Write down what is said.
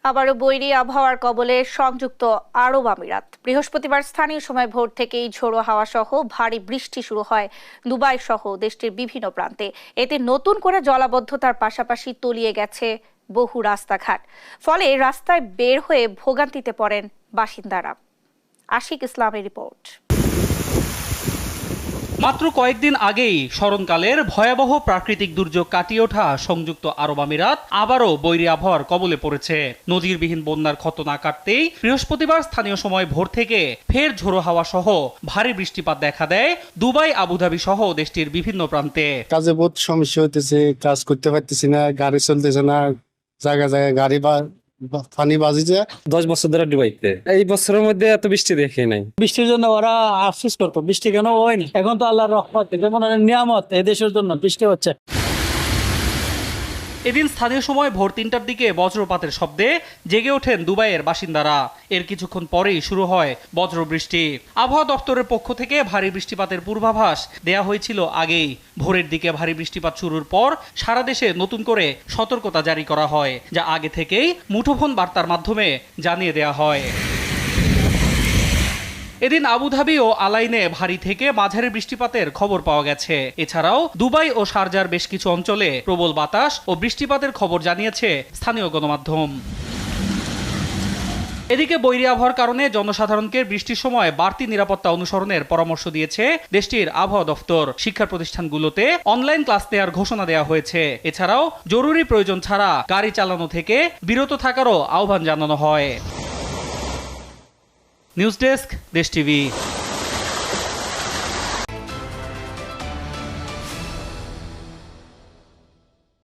আবারও বৈরী আবহাওয়ার কবলে সংযুক্ত আরব আমিরাত। বৃহস্পতিবার স্থানীয় সময় ভোর থেকেই ঝোড়ো হাওয়া সহ ভারী বৃষ্টি শুরু হয় দুবাই সহ দেশটির বিভিন্ন প্রান্তে। এতে নতুন করে জলাবদ্ধতার পাশাপাশি তলিয়ে গেছে বহু রাস্তাঘাট। ফলে রাস্তায় বের হয়ে ভোগান্তিতে পড়েন বাসিন্দারা। আশিক ইসলামের রিপোর্ট। মাত্র কয়েকদিন আগেই স্মরণকালের ভয়াবহ প্রাকৃতিক দুর্যোগ কাটিয়ে ওঠা সংযুক্ত আরব আমিরাত আবারও বৈরী আবহাওয়ার কবলে পড়েছে। নজিরবিহীন বন্যার ক্ষত না কাটতেই বৃহস্পতিবার স্থানীয় সময় ভোর থেকে ফের ঝোড়ো হাওয়া সহ ভারী বৃষ্টিপাত দেখা দেয় দুবাই, আবুধাবি সহ দেশটির বিভিন্ন প্রান্তে। কাজে বহুত সমস্যা হইতেছে, কাজ করতে পারতেছি না, গাড়ি চলতেছে না, জায়গায় জায়গায় গাড়ি বা পানি বাজিছে। 10 বছর ধরে দুবাইতে, এই বছরের মধ্যে এত বৃষ্টি দেখি নাই। বৃষ্টির জন্য ওরা আফসোস করতো, বৃষ্টি কেন হয়নি। এখন তো আল্লাহর রহমত, যেমন নিয়ামত এই দেশের জন্য বৃষ্টি হচ্ছে। এদিন স্থানীয় সময় ভোর 3টার দিকে বজ্রপাতের শব্দে জেগে ওঠেন দুবাইয়ের বাসিন্দারা। এর কিছুক্ষণ পরেই শুরু হয় বজ্রবৃষ্টি। আবহাওয়া দপ্তরের পক্ষ থেকে ভারী বৃষ্টিপাতের পূর্বাভাস দেয়া হয়েছিল আগেই। ভোরের দিকে ভারী বৃষ্টিপাত শুরুর পর সারা দেশে নতুন করে সতর্কতা জারি করা হয়, যা আগে থেকেই মুঠোফোন বার্তার মাধ্যমে জানিয়ে দেয়া হয়। এদিন আবুধাবি ও আলাইনে ভারী থেকে মাঝারি বৃষ্টিপাতের খবর পাওয়া গেছে। এছাড়াও দুবাই ও শারজার বেশ কিছু অঞ্চলে প্রবল বাতাস ও বৃষ্টিপাতের খবর জানিয়েছে স্থানীয় গণমাধ্যম। এদিকে বৈরী আবহাওয়ার কারণে জনসাধারণকে বৃষ্টির সময় বাড়তি নিরাপত্তা অনুসরণের পরামর্শ দিয়েছে দেশটির আবহাওয়া দফতর। শিক্ষা প্রতিষ্ঠানগুলোতে অনলাইন ক্লাস নেওয়ার ঘোষণা দেওয়া হয়েছে। এছাড়াও জরুরি প্রয়োজন ছাড়া গাড়ি চালানো থেকে বিরত থাকারও আহ্বান জানানো হয়। নিউজ ডেস্ক, দেশ টিভি।